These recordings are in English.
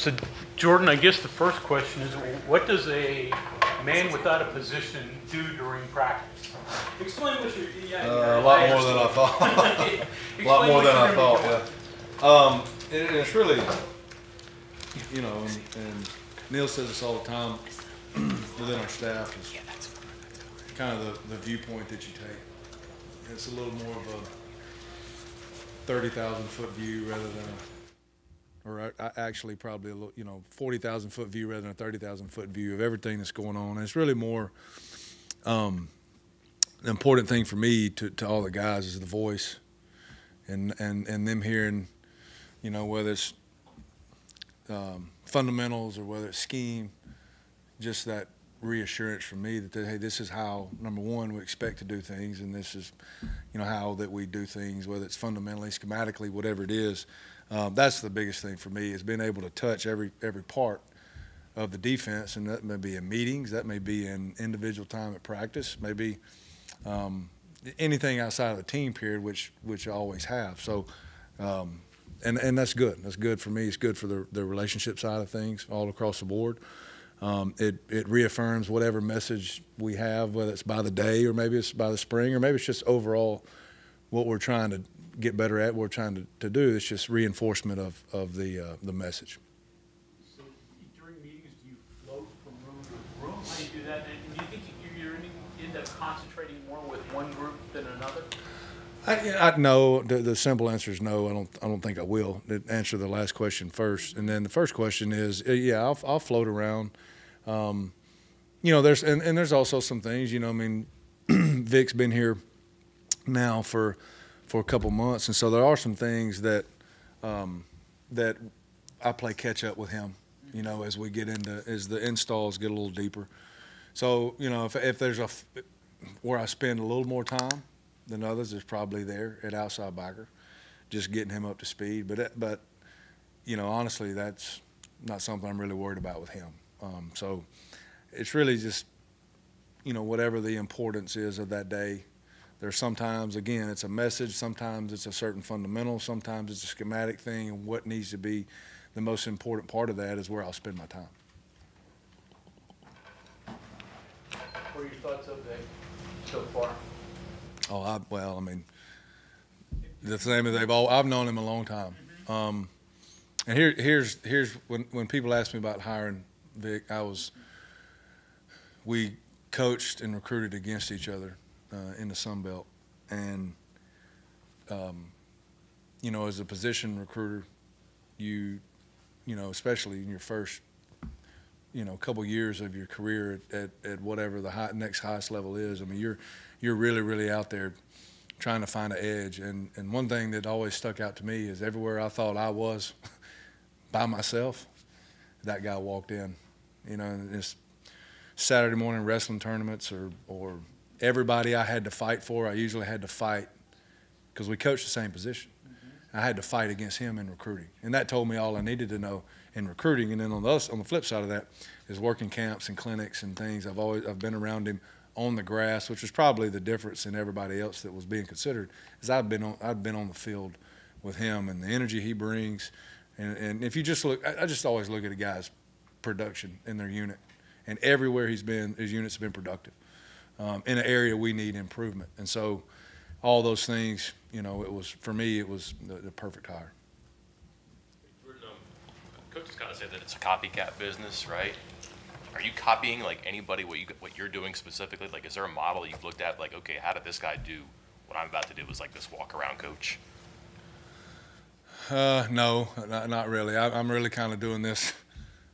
So, Jordan, I guess the first question is, what does a man without a position do during practice? Explain what you're doing. A lot more than I thought. A lot more than I thought, yeah. It's really, you know, and Neil says this all the time within our staff, is kind of the viewpoint that you take. It's a little more of a 30,000 foot view rather than or actually probably a little, 40,000 foot view rather than a 30,000 foot view of everything that's going on. And it's really more the important thing for me to all the guys is the voice and them hearing, whether it's fundamentals or whether it's scheme, just that reassurance from me that, hey, this is how, number one, we expect to do things, and this is, how that we do things, whether it's fundamentally, schematically, whatever it is. That's the biggest thing for me, is being able to touch every part of the defense, and that may be in meetings, that may be in individual time at practice, maybe anything outside of the team period, which I always have. So, and that's good. That's good for me. It's good for the relationship side of things all across the board. It reaffirms whatever message we have, whether it's by the day or maybe it's by the spring or maybe it's just overall what we're trying to get better at, what we're trying to do. It's just reinforcement of the message. So during meetings, do you float from room to room? How do you do that? And do you think you're end up concentrating more with one group than another? No. The simple answer is no. I don't think I will. Answer the last question first, and then the first question is, yeah, I'll float around. There's also some things. Vic's been here now for a couple months, and so there are some things that that I play catch up with him. As we get as the installs get a little deeper. So if there's where I spend a little more time than others, is probably there at outside backer, just getting him up to speed. But honestly, that's not something I'm really worried about with him. So it's really just whatever the importance is of that day. There's sometimes, again, it's a message, sometimes it's a certain fundamental, sometimes it's a schematic thing, and what needs to be the most important part of that is where I'll spend my time. What are your thoughts of Vic so far? The same as I've known him a long time. And here's when people ask me about hiring Vic, we coached and recruited against each other in the Sun Belt, and as a position recruiter, you especially in your first couple years of your career at whatever the next highest level is, you're really out there trying to find an edge. And one thing that always stuck out to me is everywhere I thought I was by myself, that guy walked in. And it's Saturday morning wrestling tournaments or everybody I had to fight for, I usually had to fight because we coached the same position. I had to fight against him in recruiting. And that told me all I needed to know in recruiting. And then on the flip side of that is working camps and clinics and things. I've been around him on the grass, which was probably the difference in everybody else that was being considered, is I've been on the field with him and the energy he brings. And if you just look, I just always look at a guy's production in their unit. And everywhere he's been, his units have been productive in an area we need improvement. And so all those things, for me, it was the perfect hire. Coaches kind of say that it's a copycat business, right? Are you copying like anybody what you're doing specifically? Like, is there a model you've looked at? Like, okay, how did this guy do what I'm about to do? Was like this walk around coach? No, not really. I'm really kind of doing this.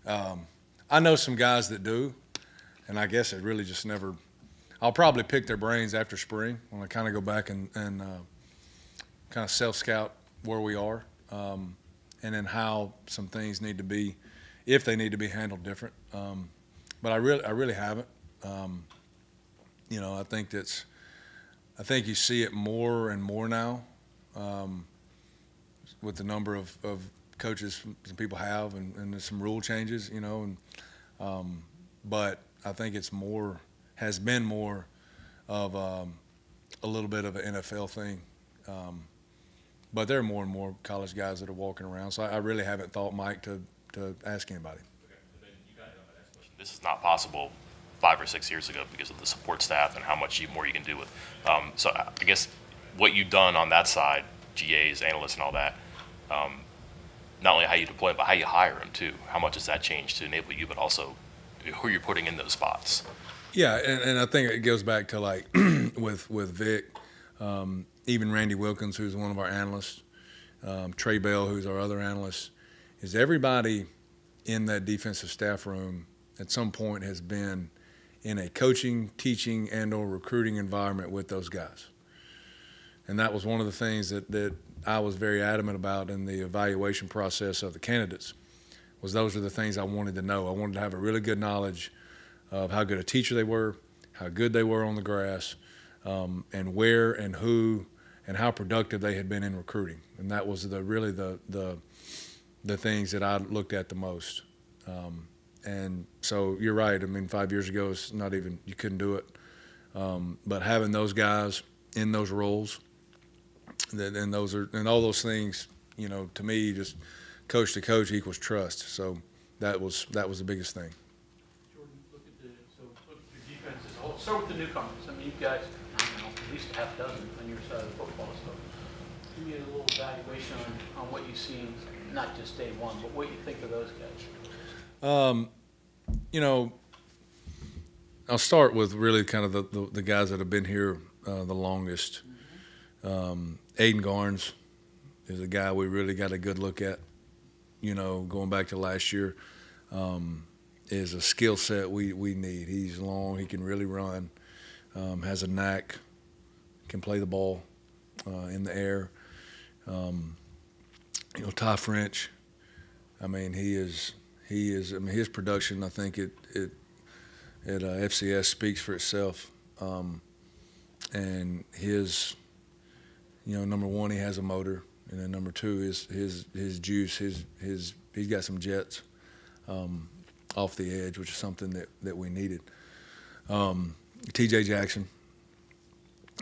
I know some guys that do, and I guess it really just never. I'll probably pick their brains after spring when I kind of go back and kind of self-scout where we are, and then how some things need to be, if they need to be handled different. But I really haven't. I think you see it more and more now with the number of coaches some people have, and there's some rule changes, but I think has been more of a little bit of an NFL thing. But there are more and more college guys that are walking around. So I really haven't thought, Mike, to to ask anybody. This is not possible 5 or 6 years ago because of the support staff and how much more you can do with. So I guess what you've done on that side, GAs, analysts, and all that, not only how you deploy them, but how you hire them too. How much has that changed to enable you, but also who you're putting in those spots? Yeah, and I think it goes back to like with Vic, even Randy Wilkins, who's one of our analysts, Trey Bell, who's our other analyst, is everybody in that defensive staff room at some point has been in a coaching, teaching, and or recruiting environment with those guys. And that was one of the things that I was very adamant about in the evaluation process of the candidates, was those are the things I wanted to know. I wanted to have a really good knowledge of how good a teacher they were, how good they were on the grass, and where and who and how productive they had been in recruiting. And that was really the things that I looked at the most. And so you're right. I mean, 5 years ago, it's not even, you couldn't do it. But having those guys in those roles, and all those things, you know, to me, just coach to coach equals trust. So that was the biggest thing. Jordan, look at your defense as a whole. Start with the newcomers. I mean, you guys, I don't know, at least a half dozen on your side of the football. So give me a little evaluation on what you've seen, not just day one, but what you think of those guys. You know, I'll start with really kind of the guys that have been here the longest. Aiden Garnes is a guy we really got a good look at, you know, going back to last year. Is a skill set we need. He's long, he can really run, has a knack, can play the ball in the air. You know, Ty French, I mean, he is, I mean, his production, I think it at FCS speaks for itself. And his, you know, number one, he has a motor, and then number two is his juice, he's got some jets off the edge, which is something that we needed. TJ Jackson,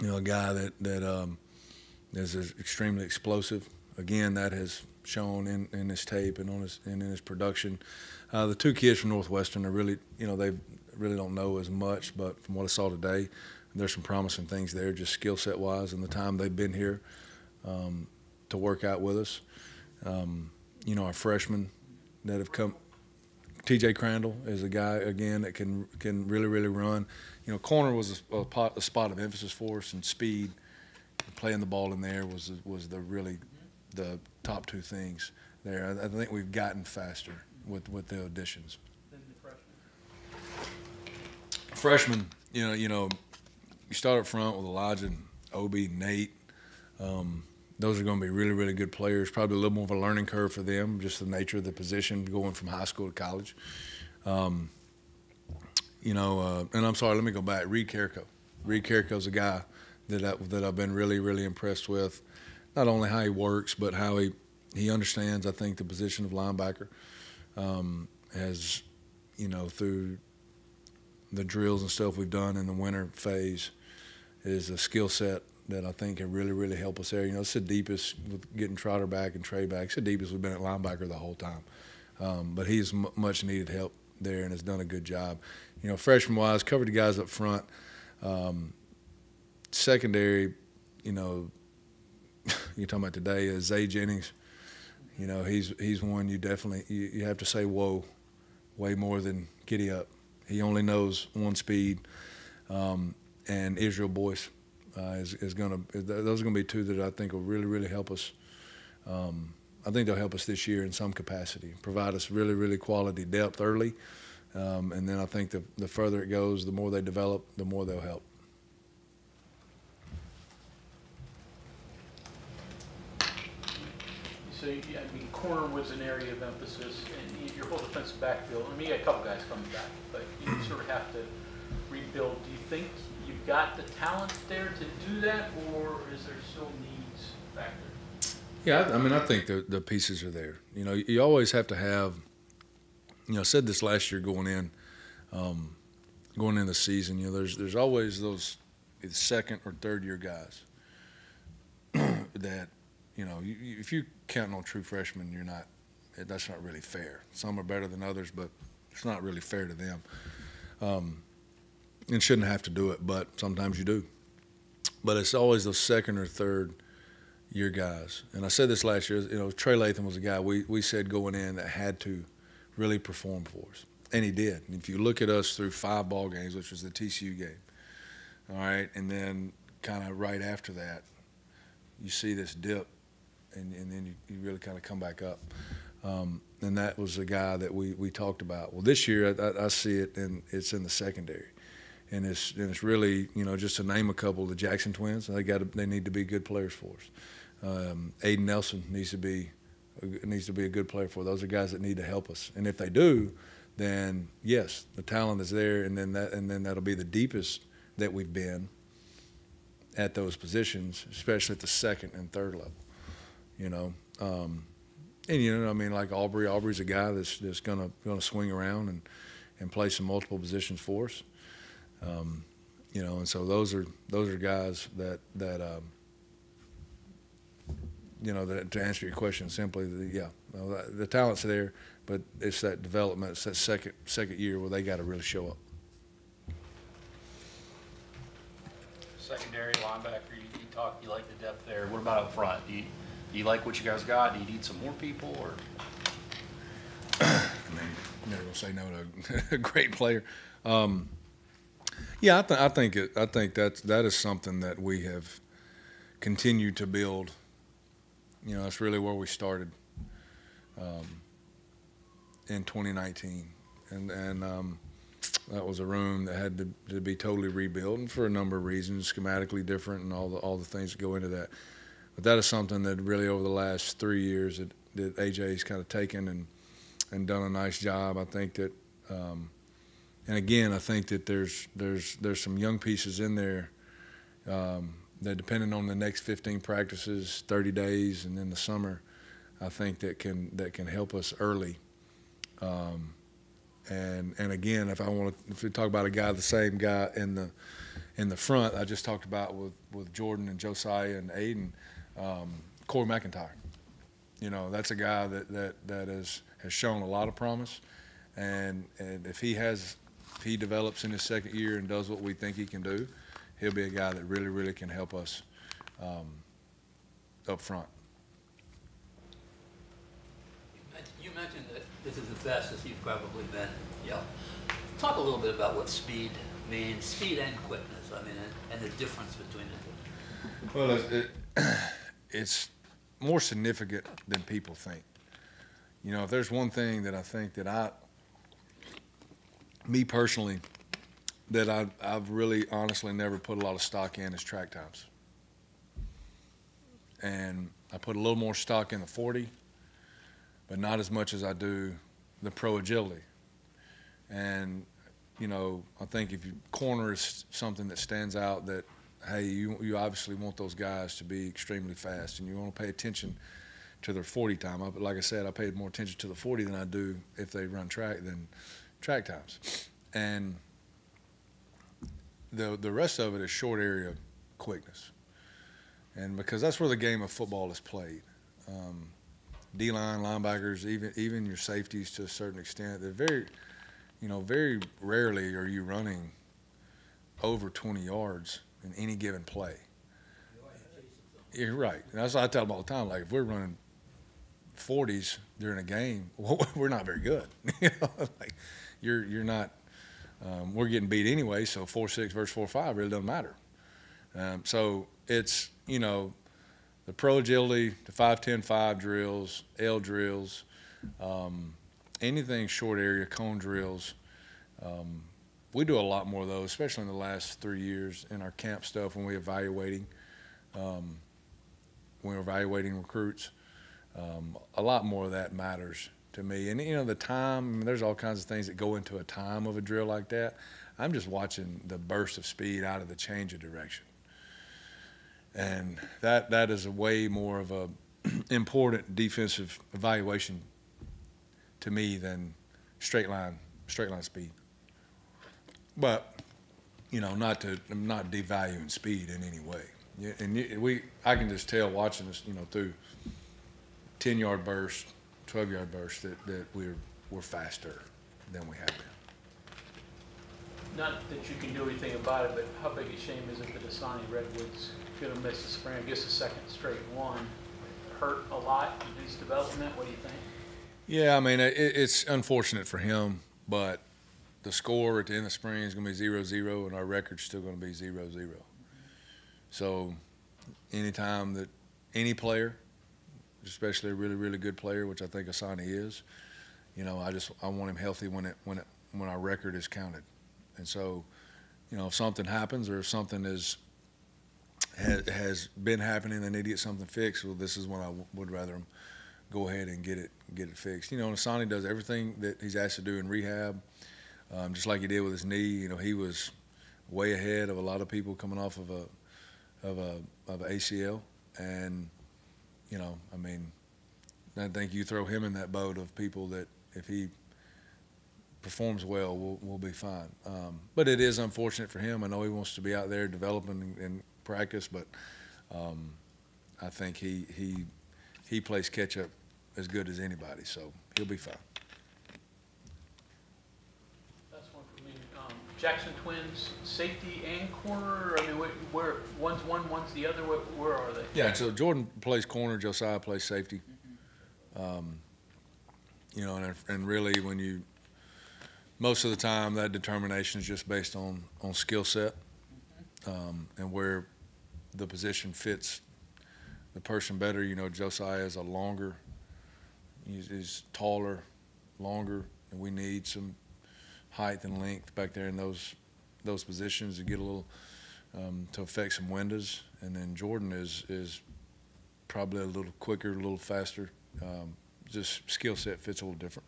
you know, a guy that is extremely explosive. Again, that has shown in his tape and in his production. The two kids from Northwestern are really, you know, they really don't know as much, but from what I saw today, there's some promising things there, just skill set wise, and the time they've been here to work out with us. You know, our freshmen that have come. TJ Crandall is a guy again that can really run. You know, corner was a spot of emphasis for us, and speed, playing the ball in there was the top two things there. I think we've gotten faster with the additions. Then the Freshmen, you know, you start up front with Elijah, Obi, Nate. Those are going to be really good players. Probably a little more of a learning curve for them, just the nature of the position going from high school to college. You know, and I'm sorry, let me go back. Reed Carrico. Reed Carrico's a guy that I've been really impressed with. Not only how he works, but how he understands, I think, the position of linebacker. As, you know, through the drills and stuff we've done in the winter phase, is a skill set that I think can really help us there. You know, it's the deepest with getting Trotter back and Trey back. It's the deepest we've been at linebacker the whole time. But he's much needed help there and has done a good job. You know, freshman-wise, covered the guys up front. Secondary, you know, you're talking about today is Zay Jennings. You know, he's one you definitely you have to say whoa, way more than giddy up. He only knows one speed. And Israel Boyce is going to. Those are going to be two that I think will really help us. I think they'll help us this year in some capacity, provide us really quality depth early, and then I think the further it goes, the more they develop, the more they'll help. So, I mean, corner was an area of emphasis, and your whole defensive backfield. I mean, you got a couple guys coming back, but you sort of have to rebuild. Do you think you've got the talent there to do that, or is there still needs back there? Yeah, I mean, I think the pieces are there. You know, you always have to have. You know, I said this last year going in the season. You know, there's always those second or third year guys that. You know, if you're counting on true freshmen, you're not that's not really fair. Some are better than others, but it's not really fair to them. And shouldn't have to do it, but sometimes you do. But it's always those second or third year guys. And I said this last year, Trey Latham was a guy we said going in that had to really perform for us. And he did. And if you look at us through 5 ball games, which was the TCU game, all right, and then kind of right after that, you see this dip, and then you really kind of come back up. And that was a guy that we talked about. Well, this year I see it, and it's in the secondary. And it's really, just to name a couple, the Jackson twins, they need to be good players for us. Aiden Nelson needs to be a good player for us. Those are guys that need to help us. And if they do, then yes, the talent is there, and then that'll be the deepest that we've been at those positions, especially at the second and third level. And like Aubrey's a guy that's gonna swing around and play some multiple positions for us. And so those are guys that to answer your question simply, the talent's there, but it's that development, it's that second year where they got to really show up. Secondary linebacker, you like the depth there. What about up front? Do you like what you guys got? Do you need some more people, or? Never gonna say no to a great player. Yeah, I think that is something that we have continued to build. That's really where we started in 2019, and that was a room that had to be totally rebuilt, and for a number of reasons, schematically different, and all the things that go into that. But that is something that really over the last 3 years that AJ's kind of taken and done a nice job. I think that. And again, I think that there's some young pieces in there that, depending on the next 15 practices, 30 days, and then the summer, I think that can help us early. And again, if we talk about a guy, the same guy in the front I just talked about with Jordan and Josiah and Aiden, Corey McIntyre. That's a guy that has shown a lot of promise, and if he develops in his second year and does what we think he can do, he'll be a guy that really, really can help us up front. You mentioned that this is the fastest you've probably been. Talk a little bit about what speed means, speed and quickness, and the difference between the two. Well, it's more significant than people think. If there's one thing that I think that me personally, that I've really honestly never put a lot of stock in is track times. And I put a little more stock in the 40, but not as much as I do the pro agility. And, I think if corner is something that stands out, that, hey, you obviously want those guys to be extremely fast, and you want to pay attention to their 40 time. Like I said, I paid more attention to the 40 than I do if they run track than track times. And the rest of it is short area quickness. And because that's where the game of football is played. D-line, linebackers, even your safeties to a certain extent, they're very rarely are you running over 20 yards in any given play. You're right. And that's what I tell them all the time. Like, if we're running 40s during a game, we're not very good. Like, you're not. We're getting beat anyway, so 4-6 versus 4-5 really doesn't matter. So it's the pro agility, the 5-10-5 drills, L drills, anything short area, cone drills. We do a lot more of those, especially in the last 3 years in our camp stuff when we're evaluating recruits. A lot more of that matters to me. And, the time, there's all kinds of things that go into a time of a drill like that. I'm just watching the burst of speed out of the change of direction. And that is a way more of a important defensive evaluation to me than straight line speed. But, I'm not devaluing speed in any way. And I can just tell watching this, through 10-yard bursts, 12-yard burst that we're faster than we have been. Not that you can do anything about it, but how big a shame is it that Asani Redwood's going to miss the spring? I guess the second straight one hurt a lot in his development. What do you think? Yeah, I mean, it's unfortunate for him, but the score at the end of spring is going to be 0-0, and our record's still going to be 0-0. So anytime that any player, especially a really, really good player, which I think Asani is, you know, I want him healthy when our record is counted. And so, you know, if something happens or if something has been happening and they need to get something fixed, well, this is when I would rather him go ahead and get it fixed. You know, and Asani does everything that he's asked to do in rehab, just like he did with his knee. You know, he was way ahead of a lot of people coming off of a ACL, and you know, I mean, I think you throw him in that boat of people that if he performs well, we'll be fine. But it is unfortunate for him. I know he wants to be out there developing and practice, but I think he plays catch up as good as anybody, so he'll be fine. That's one for me. Jackson Twins, safety and corner. I mean, where one's one, one's the other. Where are they? Yeah, so Jordan plays corner, Josiah plays safety. You know, and really when you most of the time that determination is just based on skill set and where the position fits the person better. You know, Josiah is he's taller, longer, and we need some height and length back there in those positions to get a little to affect some windows. And then Jordan is probably a little quicker, a little faster. Just skill set fits a little different.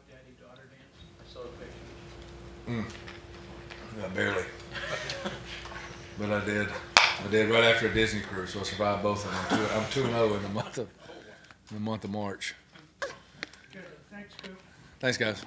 Daddy-daughter dance? I saw the picture. Yeah, barely. But I did. I did right after a Disney cruise, so I survived both of them. I'm 2-0 in the month of March. Good. Thanks, Coop. Thanks, guys.